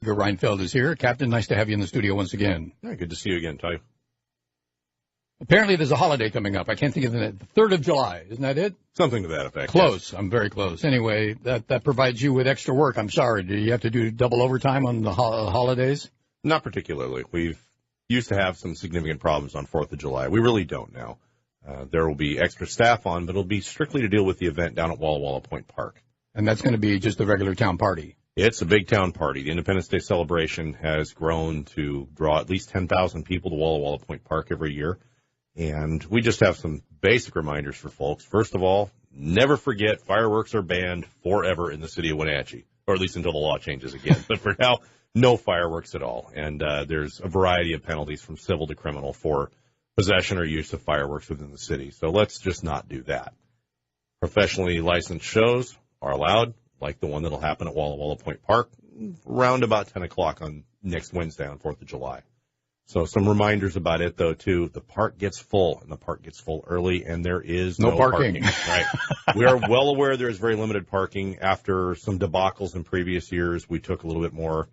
Edgar Reinfeld is here. Captain, nice to have you in the studio once again. Yeah, good to see you again, Ty. Apparently there's a holiday coming up. I can't think of the 3rd of July. Isn't that it? Something to that effect. Close. Yes. I'm very close. Anyway, that provides you with extra work. I'm sorry. Do you have to do double overtime on the holidays? Not particularly. We've used to have some significant problems on 4th of July. We really don't now. There will be extra staff on, but it'll be strictly to deal with the event down at Walla Walla Point Park. And that's going to be just a regular town party. It's a big town party. The Independence Day celebration has grown to draw at least 10,000 people to Walla Walla Point Park every year. And we just have some basic reminders for folks. First of all, never forget fireworks are banned forever in the city of Wenatchee, or at least until the law changes again. But for now, no fireworks at all. And there's a variety of penalties from civil to criminal for possession or use of fireworks within the city. So let's just not do that. Professionally licensed shows are allowed, like the one that'll happen at Walla Walla Point Park around about 10 o'clock on next Wednesday on 4th of July. So some reminders about it, though, too. The park gets full, and the park gets full early, and there is no parking. Right? We are well aware there is very limited parking. After some debacles in previous years, we took a little bit more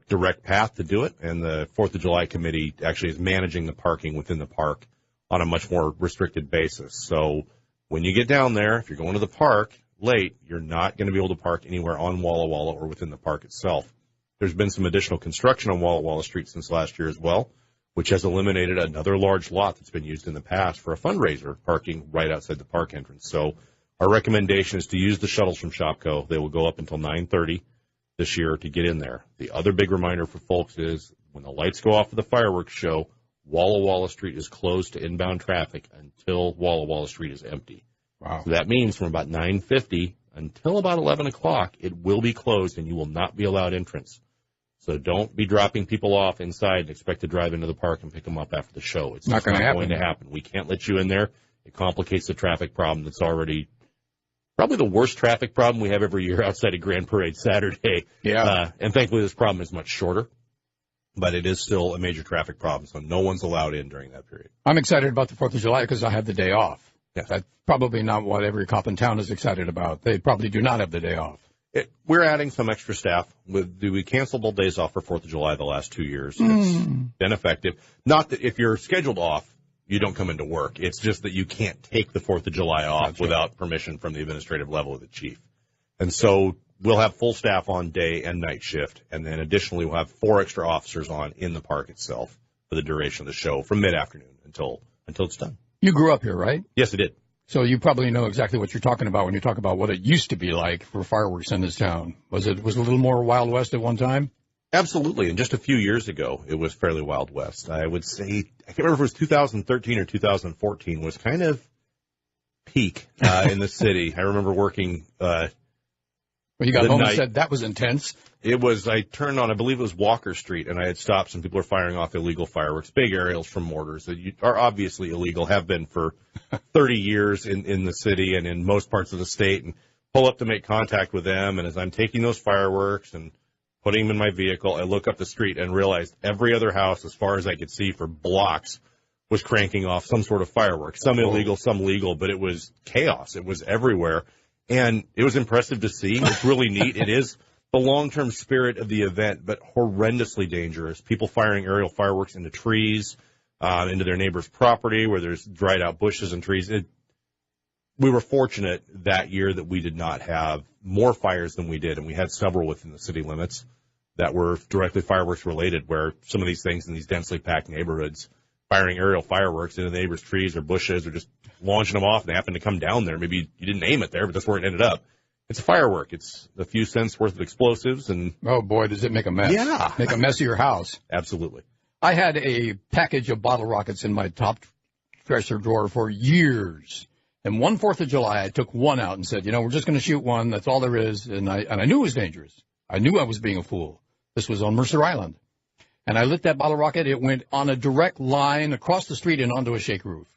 direct path to do it, and the 4th of July committee actually is managing the parking within the park on a much more restricted basis. So when you get down there, if you're going to the park late, you're not going to be able to park anywhere on Walla Walla or within the park itself. There's been some additional construction on Walla Walla Street since last year as well, which has eliminated another large lot that's been used in the past for a fundraiser parking right outside the park entrance. So our recommendation is to use the shuttles from Shopco. They will go up until 9:30 this year to get in there. The other big reminder for folks is when the lights go off for the fireworks show, Walla Walla Street is closed to inbound traffic until Walla Walla Street is empty. Wow. So that means from about 9:50 until about 11 o'clock, it will be closed and you will not be allowed entrance. So don't be dropping people off inside and expect to drive into the park and pick them up after the show. It's not going to happen. We can't let you in there. It complicates the traffic problem that's already probably the worst traffic problem we have every year outside of Grand Parade Saturday. Yeah. And thankfully this problem is much shorter, but it is still a major traffic problem, so no one's allowed in during that period. I'm excited about the 4th of July because I have the day off. Yes. That's probably not what every cop in town is excited about. They probably do not have the day off. We're adding some extra staff. We canceled all days off for 4th of July the last 2 years. It's been effective. Not that if you're scheduled off, you don't come into work. It's just that you can't take the 4th of July off without permission from the administrative level of the chief. And so we'll have full staff on day and night shift. And then additionally, we'll have 4 extra officers on in the park itself for the duration of the show from mid-afternoon until it's done. You grew up here, right? Yes, I did. So you probably know exactly what you're talking about when you talk about what it used to be like for fireworks in this town. Was it a little more Wild West at one time? Absolutely. And just a few years ago, it was fairly Wild West. I would say, I can't remember if it was 2013 or 2014, was kind of peak in the city. I remember working Well, you got home and said that was intense. It was, I turned on, I believe it was Walker Street, and I had stopped. Some people are firing off illegal fireworks, big aerials from mortars that are obviously illegal, have been for 30 years in the city and in most parts of the state, and pull up to make contact with them. And as I'm taking those fireworks and putting them in my vehicle, I look up the street and realized every other house, as far as I could see for blocks, was cranking off some sort of fireworks, some illegal, some legal, but it was chaos. It was everywhere. And it was impressive to see. It's really neat. It is the long-term spirit of the event, but horrendously dangerous. People firing aerial fireworks into trees, into their neighbor's property where there's dried-out bushes and trees. We were fortunate that year that we did not have more fires than we did, and we had several within the city limits that were directly fireworks-related, where some of these things in these densely packed neighborhoods, firing aerial fireworks into the neighbor's trees or bushes or just launching them off, and they happen to come down there. Maybe you didn't aim it there, but that's where it ended up. It's a firework. It's a few cents worth of explosives. And oh, boy, does it make a mess. Yeah. Make a mess of your house. Absolutely. I had a package of bottle rockets in my top dresser drawer for years. And one 4th of July, I took one out and said, we're just going to shoot one. That's all there is. And I knew it was dangerous. I knew I was being a fool. This was on Mercer Island. And I lit that bottle rocket. It went on a direct line across the street and onto a shake roof.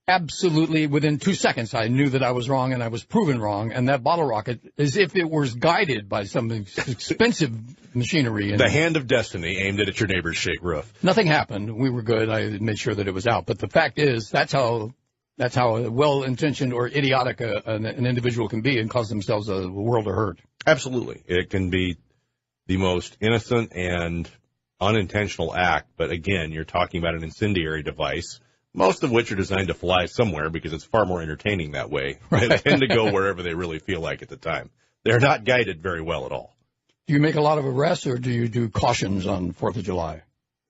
Absolutely, within 2 seconds, I knew that I was wrong, and I was proven wrong. And that bottle rocket, as if it was guided by some expensive machinery. And the hand of destiny aimed it at your neighbor's shake roof. Nothing happened. We were good. I made sure that it was out. But the fact is, that's how well-intentioned or idiotic an individual can be and cause themselves a world of hurt. Absolutely. It can be the most innocent and unintentional act. But again, you're talking about an incendiary device, most of which are designed to fly somewhere because it's far more entertaining that way. Right. They tend to go wherever they really feel like at the time. They're not guided very well at all. Do you make a lot of arrests, or do you do cautions on 4th of July?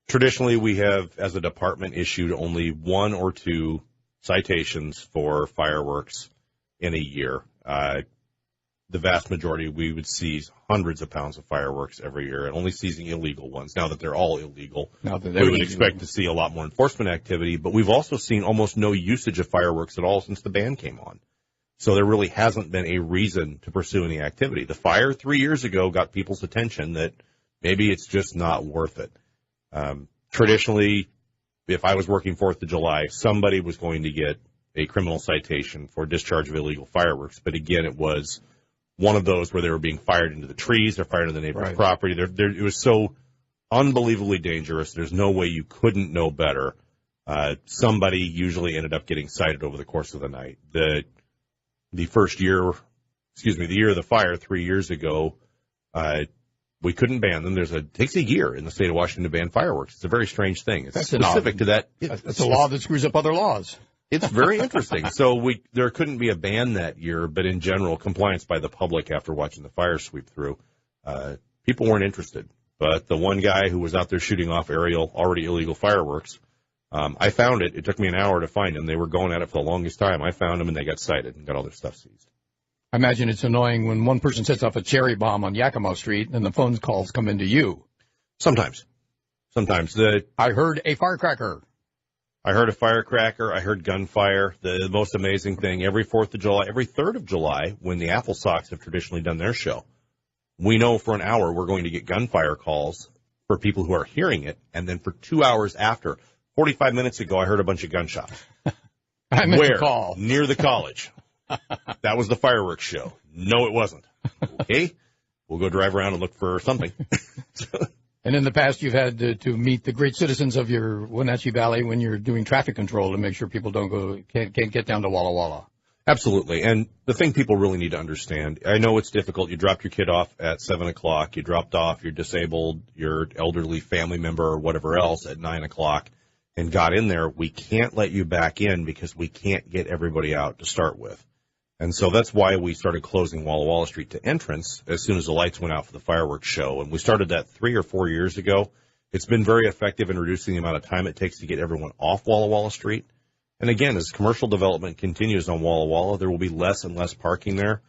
Traditionally, we have, as a department, issued only 1 or 2 citations for fireworks in a year. The vast majority, we would seize hundreds of pounds of fireworks every year, and only seizing illegal ones. Now that they're all illegal, we would expect to see a lot more enforcement activity, but we've also seen almost no usage of fireworks at all since the ban came on. So there really hasn't been a reason to pursue any activity. The fire 3 years ago got people's attention that maybe it's just not worth it. Traditionally, if I was working 4th of July, somebody was going to get a criminal citation for discharge of illegal fireworks. But again, it was one of those where they were being fired into the trees, they're fired into the neighbor's property. It was so unbelievably dangerous. There's no way you couldn't know better. Somebody usually ended up getting cited over the course of the night. The year of the fire 3 years ago, we couldn't ban them. It takes a year in the state of Washington to ban fireworks. It's a very strange thing. It's specific to that. It's a law that screws up other laws. It's very interesting. So there couldn't be a ban that year, but in general, compliance by the public after watching the fire sweep through, people weren't interested. But the one guy who was out there shooting off already illegal fireworks, I found it. It took me an hour to find him. They were going at it for the longest time. I found them, and they got cited and got all their stuff seized. I imagine it's annoying when one person sets off a cherry bomb on Yakima Street and the phone calls come into you. Sometimes. I heard a firecracker. I heard a firecracker. I heard gunfire. The most amazing thing, every 4th of July, every 3rd of July, when the Apple Sox have traditionally done their show, we know for an hour we're going to get gunfire calls for people who are hearing it, and then for 2 hours after, 45 minutes ago, I heard a bunch of gunshots. I missed the call. Near the college. That was the fireworks show. No, it wasn't. Okay, we'll go drive around and look for something. And in the past, you've had to meet the great citizens of your Wenatchee Valley when you're doing traffic control to make sure people can't get down to Walla Walla. Absolutely. And the thing people really need to understand, I know it's difficult. You dropped your kid off at 7 o'clock. You dropped off your disabled, your elderly family member or whatever else at 9 o'clock and got in there. We can't let you back in because we can't get everybody out to start with. And so that's why we started closing Walla Walla Street to entrance as soon as the lights went out for the fireworks show. And we started that 3 or 4 years ago. It's been very effective in reducing the amount of time it takes to get everyone off Walla Walla Street. And again, as commercial development continues on Walla Walla, there will be less and less parking there.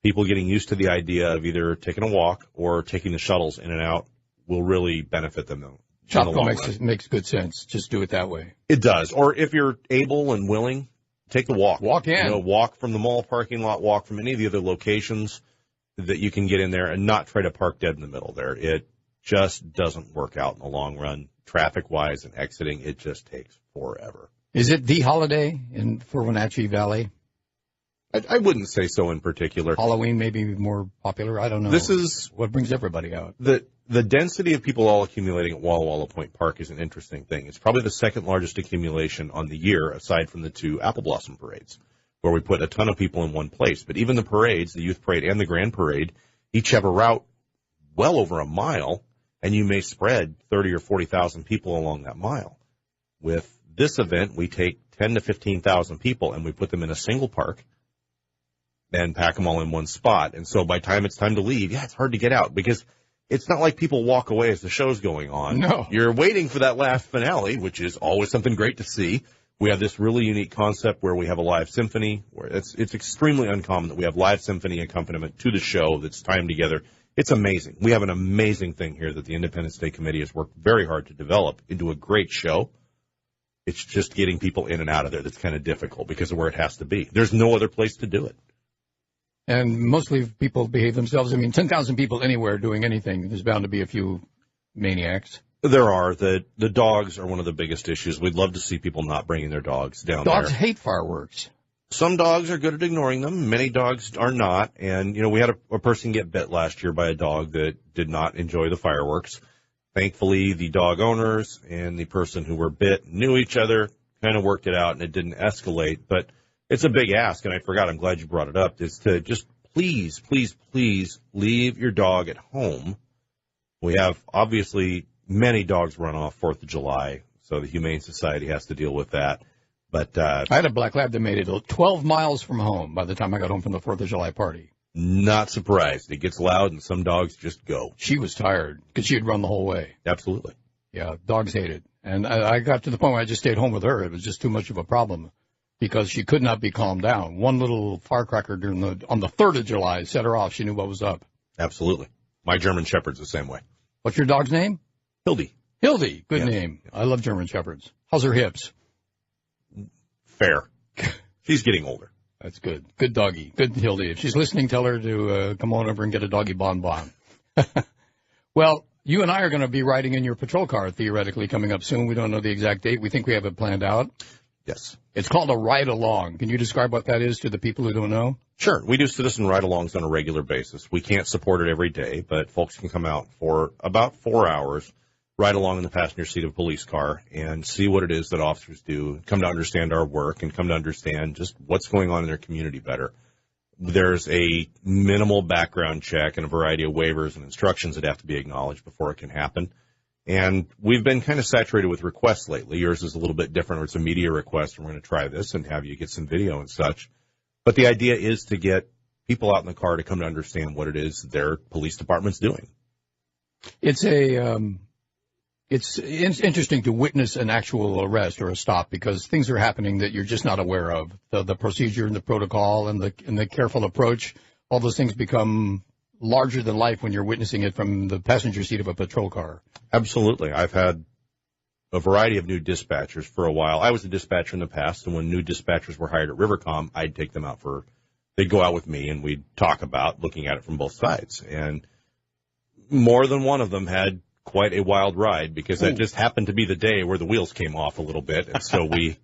People getting used to the idea of either taking a walk or taking the shuttles in and out will really benefit them, though. Shopko makes good sense. Just do it that way. It does. Or if you're able and willing, take the walk. Walk in. Walk from the mall parking lot, walk from any of the other locations that you can get in there and not try to park dead in the middle there. It just doesn't work out in the long run. Traffic-wise and exiting, it just takes forever. Is it the holiday for Wenatchee Valley? I wouldn't say so in particular. Halloween may be more popular. I don't know. This is what brings everybody out. The density of people all accumulating at Walla Walla Point Park is an interesting thing. It's probably the second largest accumulation on the year, aside from the 2 Apple Blossom parades, where we put a ton of people in one place. But even the parades, the Youth Parade and the Grand Parade, each have a route well over a mile, and you may spread 30 or 40,000 people along that mile. With this event, we take 10 to 15,000 people, and we put them in a single park and pack them all in one spot. And so by the time it's time to leave, it's hard to get out because it's not like people walk away as the show's going on. No. You're waiting for that last finale, which is always something great to see. We have this really unique concept where we have a live symphony, where it's extremely uncommon that we have live symphony accompaniment to the show that's timed together. It's amazing. We have an amazing thing here that the Independence Day Committee has worked very hard to develop into a great show. It's just getting people in and out of there that's kind of difficult because of where it has to be. There's no other place to do it. And mostly people behave themselves. I mean, 10,000 people anywhere doing anything, there's bound to be a few maniacs. There are. The dogs are one of the biggest issues. We'd love to see people not bringing their dogs down there. Dogs hate fireworks. Some dogs are good at ignoring them. Many dogs are not. And, we had a person get bit last year by a dog that did not enjoy the fireworks. Thankfully, the dog owners and the person who were bit knew each other, kind of worked it out, and it didn't escalate. But it's a big ask, and I forgot, I'm glad you brought it up, is to just please, please, please leave your dog at home We have, obviously, many dogs run off 4th of July, so the Humane Society has to deal with that. But I had a black lab that made it 12 miles from home by the time I got home from the 4th of July party. Not surprised. It gets loud, and some dogs just go. She was tired because she had run the whole way. Absolutely. Yeah, dogs hate it. And I got to the point where I just stayed home with her. It was just too much of a problem because she could not be calmed down. One little firecracker on the 3rd of July set her off. She knew what was up. Absolutely. My German Shepherd's the same way. What's your dog's name? Hildy. Hildy. Good name. I love German Shepherds. How's her hips? Fair. She's getting older. That's good. Good doggy. Good Hildy. If she's listening, tell her to come on over and get a doggy bonbon. Well, you and I are going to be riding in your patrol car, theoretically, coming up soon. We don't know the exact date. We think we have it planned out. Yes. It's called a ride-along. Can you describe what that is to the people who don't know? Sure. We do citizen ride-alongs on a regular basis. We can't support it every day, but folks can come out for about 4 hours, ride along in the passenger seat of a police car, and see what it is that officers do, come to understand our work, and come to understand just what's going on in their community better. There's a minimal background check and a variety of waivers and instructions that have to be acknowledged before it can happen. And we've been kind of saturated with requests lately. Yours is a little bit different, or it's a media request, and we're going to try this and have you get some video and such. But the idea is to get people out in the car to come to understand what it is their police department's doing. It's interesting to witness an actual arrest or a stop because things are happening that you're just not aware of. The procedure and the protocol and the careful approach, all those things become larger than life when you're witnessing it from the passenger seat of a patrol car. Absolutely. I've had a variety of new dispatchers for a while. I was a dispatcher in the past, and when new dispatchers were hired at Rivercom, I'd take them out they'd go out with me, and we'd talk about looking at it from both sides. And more than one of them had quite a wild ride because that just happened to be the day where the wheels came off a little bit. And so we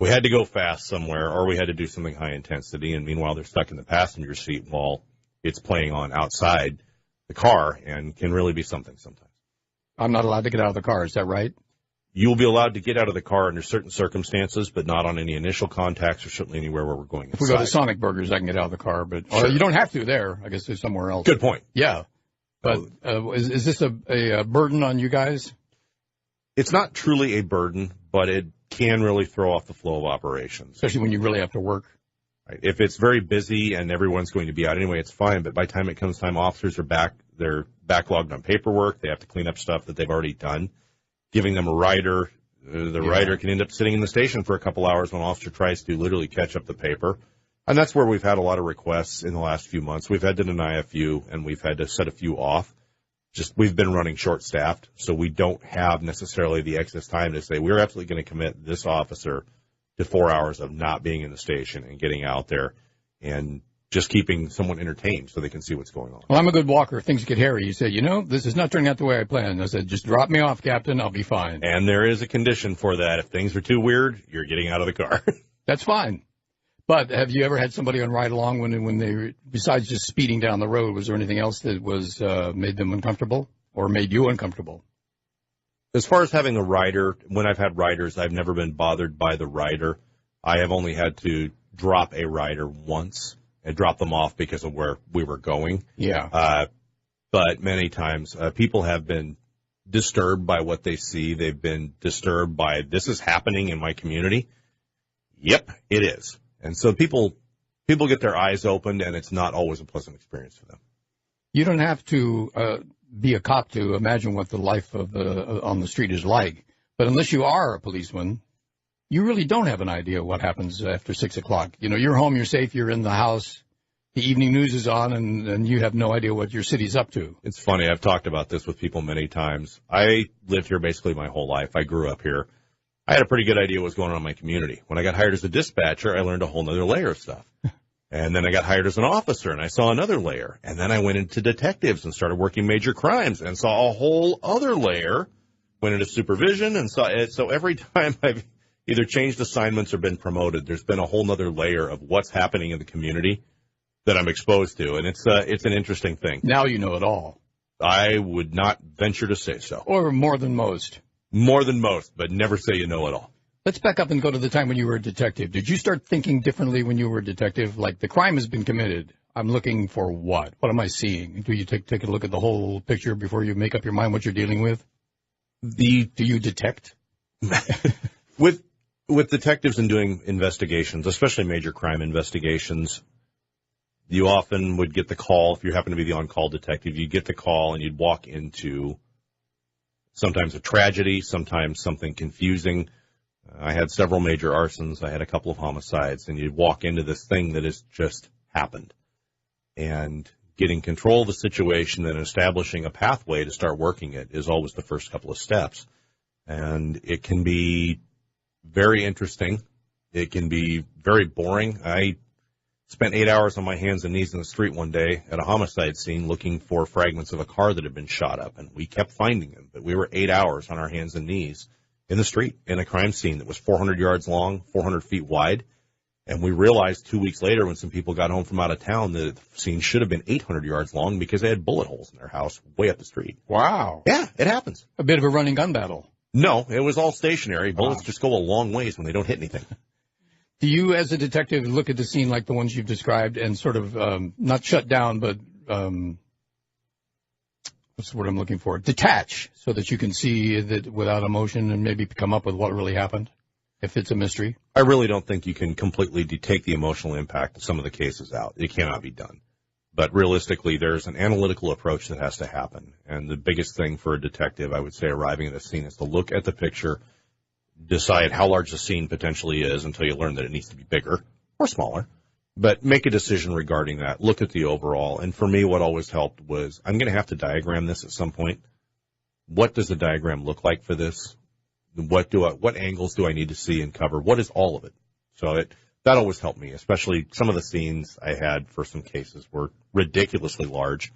had to go fast somewhere, or we had to do something high intensity. And meanwhile, they're stuck in the passenger seat while it's playing on outside the car and can really be something sometimes. I'm not allowed to get out of the car. Is that right? You'll be allowed to get out of the car under certain circumstances, but not on any initial contacts or certainly anywhere where we're going inside. If we go to Sonic Burgers, I can get out of the car, but sure. You don't have to there. I guess there's somewhere else. Good point. Yeah. But is this a burden on you guys? It's not truly a burden, but it can really throw off the flow of operations. Especially when you really have to work. Right. If it's very busy and everyone's going to be out anyway, it's fine. But by the time it comes time, officers are back. They're backlogged on paperwork. They have to clean up stuff that they've already done. Giving them a rider, rider can end up sitting in the station for a couple hours when an officer tries to literally catch up the paper. And that's where we've had a lot of requests in the last few months. We've had to deny a few, and we've had to set a few off. Just we've been running short-staffed, so we don't have necessarily the excess time to say we're absolutely going to commit this officer to 4 hours of not being in the station and getting out there and just keeping someone entertained so they can see what's going on. Well, I'm a good walker. If things get hairy, you say, this is not turning out the way I planned. I said, just drop me off, Captain. I'll be fine. And there is a condition for that. If things are too weird, you're getting out of the car. That's fine. But have you ever had somebody on ride-along when they, besides just speeding down the road, was there anything else that was made them uncomfortable or made you uncomfortable? As far as having a rider, when I've had riders, I've never been bothered by the rider. I have only had to drop a rider once and drop them off because of where we were going. Yeah. But many times people have been disturbed by what they see. They've been disturbed by this is happening in my community. Yep, it is. And so people get their eyes opened, and it's not always a pleasant experience for them. You don't have to be a cop to imagine what the life of on the street is like. But unless you are a policeman, you really don't have an idea what happens after 6 o'clock. You're home, you're safe, you're in the house. The evening news is on, and you have no idea what your city's up to. It's funny. I've talked about this with people many times. I lived here basically my whole life. I grew up here. I had a pretty good idea what was going on in my community. When I got hired as a dispatcher, I learned a whole other layer of stuff. And then I got hired as an officer, and I saw another layer. And then I went into detectives and started working major crimes and saw a whole other layer. Went into supervision and saw it. So every time I've either changed assignments or been promoted, there's been a whole other layer of what's happening in the community that I'm exposed to. And it's an interesting thing. Now you know it all. I would not venture to say so. Or more than most. More than most, but never say you know it all. Let's back up and go to the time when you were a detective. Did you start thinking differently when you were a detective? Like, the crime has been committed. I'm looking for what? What am I seeing? Do you take a look at the whole picture before you make up your mind what you're dealing with? Do you detect? With detectives and doing investigations, especially major crime investigations, you often would get the call, if you happen to be the on-call detective, you'd get the call and you'd walk into sometimes a tragedy, sometimes something confusing. I had several major arsons. I had a couple of homicides, and you'd walk into this thing that has just happened. And getting control of the situation and establishing a pathway to start working it is always the first couple of steps. And it can be very interesting. It can be very boring. I spent 8 hours on my hands and knees in the street one day at a homicide scene looking for fragments of a car that had been shot up, and we kept finding them. But we were 8 hours on our hands and knees in the street in a crime scene that was 400 yards long, 400 feet wide. And we realized 2 weeks later when some people got home from out of town that the scene should have been 800 yards long because they had bullet holes in their house way up the street. Wow. Yeah, it happens. A bit of a running gun battle. No, it was all stationary. Bullets just go a long ways when they don't hit anything. Do you, as a detective, look at the scene like the ones you've described and sort of not shut down, but what's the word I'm looking for? Detach, so that you can see that without emotion and maybe come up with what really happened, if it's a mystery? I really don't think you can completely take the emotional impact of some of the cases out. It cannot be done. But realistically, there's an analytical approach that has to happen. And the biggest thing for a detective, I would say, arriving at a scene is to look at the picture, decide how large the scene potentially is until you learn that it needs to be bigger or smaller. But make a decision regarding that. Look at the overall. And for me, what always helped was I'm going to have to diagram this at some point. What does the diagram look like for this? What angles do I need to see and cover? What is all of it? So that always helped me, especially some of the scenes I had for some cases were ridiculously large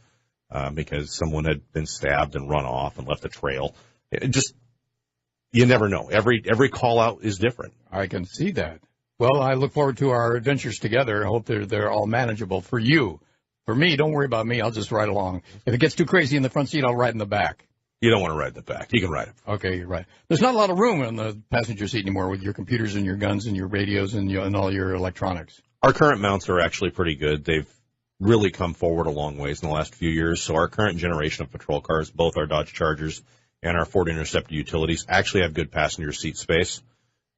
because someone had been stabbed and run off and left a trail. You never know. Every call out is different. I can see that. Well, I look forward to our adventures together. I hope they're all manageable for you. For me, don't worry about me. I'll just ride along. If it gets too crazy in the front seat, I'll ride in the back. You don't want to ride in the back. You can ride it. Okay, you're right. There's not a lot of room in the passenger seat anymore with your computers and your guns and your radios and all your electronics. Our current mounts are actually pretty good. They've really come forward a long ways in the last few years. So our current generation of patrol cars, both our Dodge Chargers and our Ford Interceptor utilities, actually have good passenger seat space.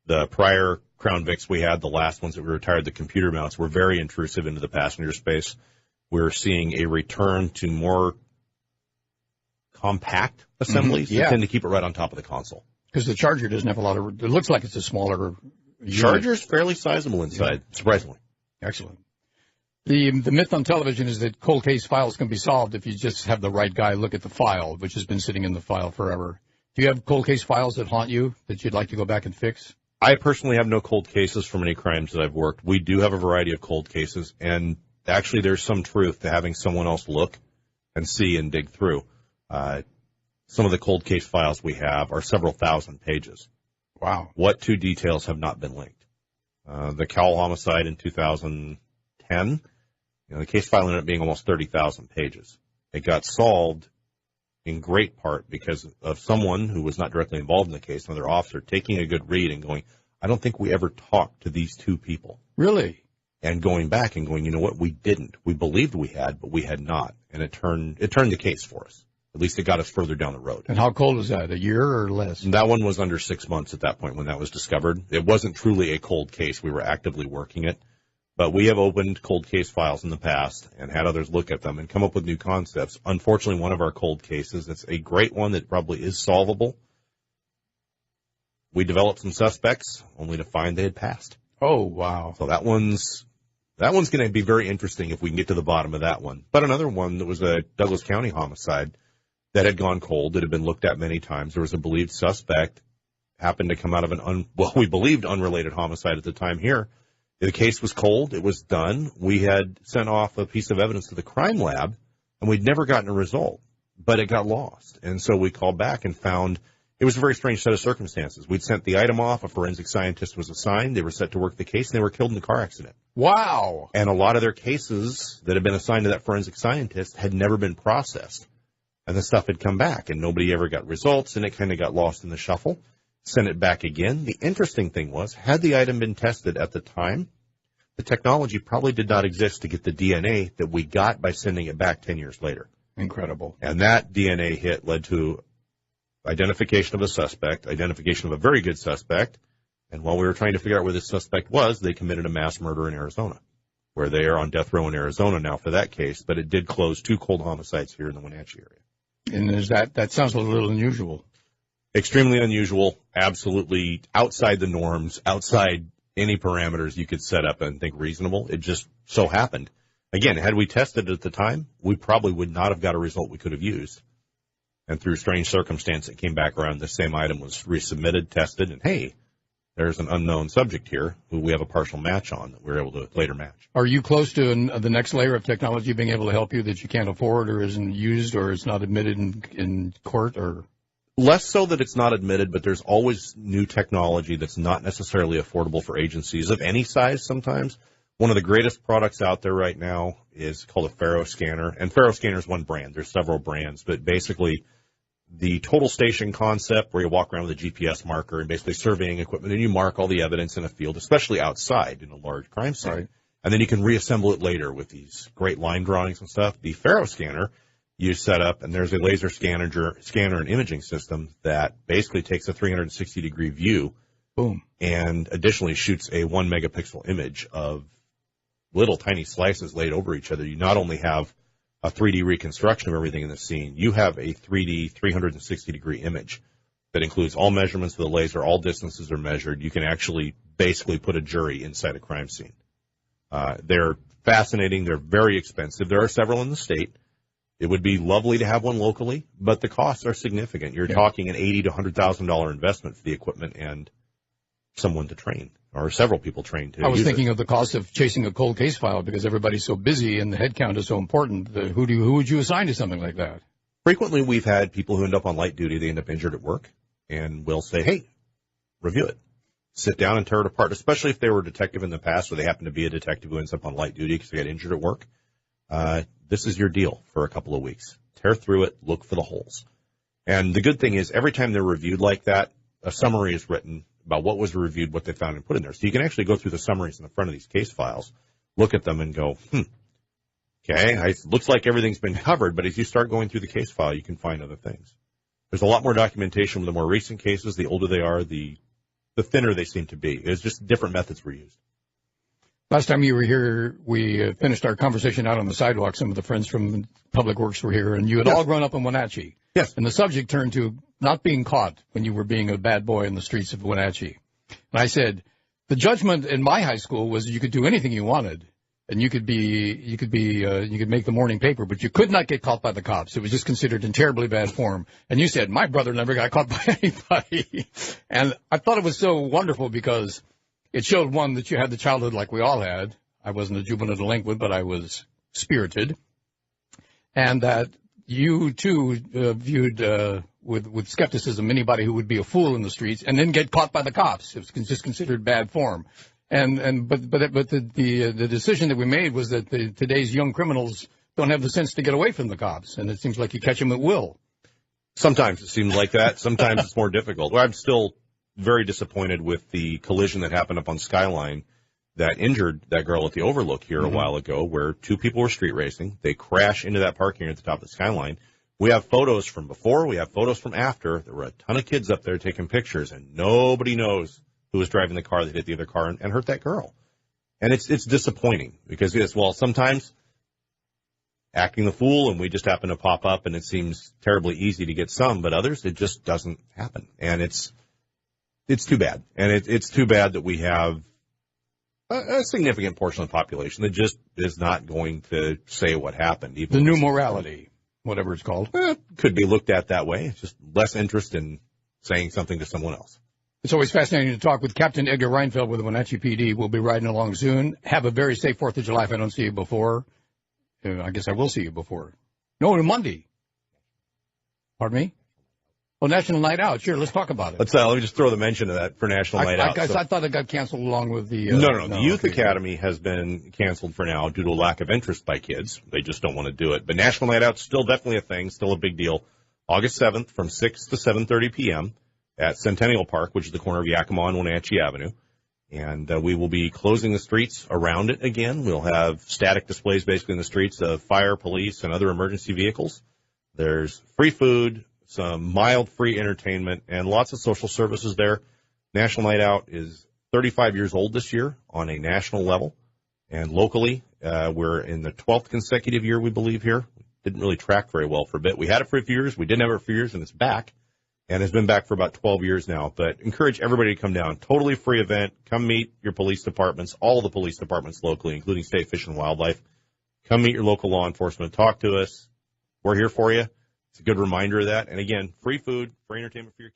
The prior Crown Vics we had, the last ones that we retired, the computer mounts, were very intrusive into the passenger space. We're seeing a return to more compact assemblies that tend to keep it right on top of the console. Because the Charger doesn't have a lot of, it looks like it's a smaller unit. Charger's fairly sizable inside, surprisingly. Excellent. The myth on television is that cold case files can be solved if you just have the right guy look at the file, which has been sitting in the file forever. Do you have cold case files that haunt you that you'd like to go back and fix? I personally have no cold cases from any crimes that I've worked. We do have a variety of cold cases, and actually there's some truth to having someone else look and see and dig through. Some of the cold case files we have are several thousand pages. Wow. What two details have not been linked? The Cowell homicide in 2010, the case file ended up being almost 30,000 pages. It got solved in great part because of someone who was not directly involved in the case, another officer, taking a good read and going, I don't think we ever talked to these two people. Really? And going back and going, you know what, we didn't. We believed we had, but we had not. And it turned the case for us. At least it got us further down the road. And how cold was that, a year or less? And that one was under 6 months at that point when that was discovered. It wasn't truly a cold case. We were actively working it. But we have opened cold case files in the past and had others look at them and come up with new concepts. Unfortunately, one of our cold cases, it's a great one that probably is solvable. We developed some suspects only to find they had passed. Oh, wow. So that one's going to be very interesting if we can get to the bottom of that one. But another one that was a Douglas County homicide that had gone cold, that had been looked at many times. There was a believed suspect, happened to come out of we believed unrelated homicide at the time here. The case was cold. It was done. We had sent off a piece of evidence to the crime lab, and we'd never gotten a result, but it got lost. And so we called back and found it was a very strange set of circumstances. We'd sent the item off. A forensic scientist was assigned. They were set to work the case, and they were killed in a car accident. Wow. And a lot of their cases that had been assigned to that forensic scientist had never been processed. And the stuff had come back, and nobody ever got results, and it kind of got lost in the shuffle. Sent it back again. The interesting thing was, had the item been tested at the time, the technology probably did not exist to get the DNA that we got by sending it back 10 years later. Incredible. And that DNA hit led to identification of a suspect, identification of a very good suspect. And while we were trying to figure out where this suspect was, they committed a mass murder in Arizona, where they are on death row in Arizona now for that case. But it did close 2 cold homicides here in the Wenatchee area. And that sounds a little unusual. Extremely unusual, absolutely outside the norms, outside any parameters you could set up and think reasonable. It just so happened. Again, had we tested it at the time, we probably would not have got a result we could have used. And through strange circumstance, it came back around. The same item was resubmitted, tested, and hey, there's an unknown subject here who we have a partial match on that we're able to later match. Are you close to the next layer of technology being able to help you that you can't afford or isn't used or it's not admitted in court? Or less so that it's not admitted, but there's always new technology that's not necessarily affordable for agencies of any size sometimes. One of the greatest products out there right now is called a Faro scanner. And Faro scanner is one brand. There's several brands, but basically the total station concept where you walk around with a GPS marker and basically surveying equipment and you mark all the evidence in a field, especially outside in a large crime scene. Right. And then you can reassemble it later with these great line drawings and stuff. The Faro scanner you set up, and there's a laser scanner and imaging system that basically takes a 360-degree view. Boom. And additionally shoots a 1 megapixel image of little tiny slices laid over each other. You not only have a 3D reconstruction of everything in the scene, you have a 3D 360-degree image that includes all measurements of the laser, all distances are measured. You can actually basically put a jury inside a crime scene. They're fascinating. They're very expensive. There are several in the state. It would be lovely to have one locally, but the costs are significant. You're talking an $80,000 to $100,000 investment for the equipment and someone to train, or several people trained to use it. I was thinking of the cost of chasing a cold case file because everybody's so busy and the head count is so important. Who would you assign to something like that? Frequently, we've had people who end up on light duty. They end up injured at work, and we'll say, hey, review it. Sit down and tear it apart, especially if they were a detective in the past or they happen to be a detective who ends up on light duty because they got injured at work. This is your deal for a couple of weeks. Tear through it, look for the holes. And the good thing is every time they're reviewed like that, a summary is written about what was reviewed, what they found, and put in there. So you can actually go through the summaries in the front of these case files, look at them and go, okay, looks like everything's been covered, but as you start going through the case file, you can find other things. There's a lot more documentation with the more recent cases. The older they are, the thinner they seem to be. It's just different methods were used. Last time you were here, we finished our conversation out on the sidewalk. Some of the friends from Public Works were here, and you had all grown up in Wenatchee. Yes. And the subject turned to not being caught when you were being a bad boy in the streets of Wenatchee. And I said, the judgment in my high school was you could do anything you wanted, and you could make the morning paper, but you could not get caught by the cops. It was just considered in terribly bad form. And you said, my brother never got caught by anybody. And I thought it was so wonderful because it showed, one, that you had the childhood like we all had. I wasn't a juvenile delinquent, but I was spirited. And that you, too, viewed with skepticism anybody who would be a fool in the streets and then get caught by the cops. It was just considered bad form. But the decision that we made was that today's young criminals don't have the sense to get away from the cops, and it seems like you catch them at will. Sometimes it seems like that. Sometimes it's more difficult. Well, I'm still very disappointed with the collision that happened up on Skyline that injured that girl at the Overlook here a while ago, where 2 people were street racing. They crash into that parking area at the top of the Skyline. We have photos from before. We have photos from after. There were a ton of kids up there taking pictures, and nobody knows who was driving the car that hit the other car and hurt that girl. And it's disappointing because, sometimes acting the fool and we just happen to pop up and it seems terribly easy to get some, but others, it just doesn't happen. And it's too bad. And it's too bad that we have a significant portion of the population that just is not going to say what happened. The new morality, whatever it's called. Could be looked at that way. It's just less interest in saying something to someone else. It's always fascinating to talk with Captain Edgar Reinfeld with the Wenatchee PD. We'll be riding along soon. Have a very safe 4th of July if I don't see you before. I guess I will see you before. No, Monday. Pardon me? Oh, National Night Out. Sure, let's talk about it. Let me just throw the mention of that for National Night Out. I thought it got canceled along with the... No. The Youth Academy has been canceled for now due to a lack of interest by kids. They just don't want to do it. But National Night Out's still definitely a thing, still a big deal. August 7th from 6 to 7:30 p.m. at Centennial Park, which is the corner of Yakima and Wenatchee Avenue. And we will be closing the streets around it again. We'll have static displays basically in the streets of fire, police, and other emergency vehicles. There's free food, some mild free entertainment, and lots of social services there. National Night Out is 35 years old this year on a national level. And locally, we're in the 12th consecutive year, we believe, here. Didn't really track very well for a bit. We had it for a few years. We didn't have it for a few years, and it's back. And has been back for about 12 years now. But encourage everybody to come down. Totally free event. Come meet your police departments, all the police departments locally, including State Fish and Wildlife. Come meet your local law enforcement. Talk to us. We're here for you. It's a good reminder of that. And again, free food, free entertainment for your kids.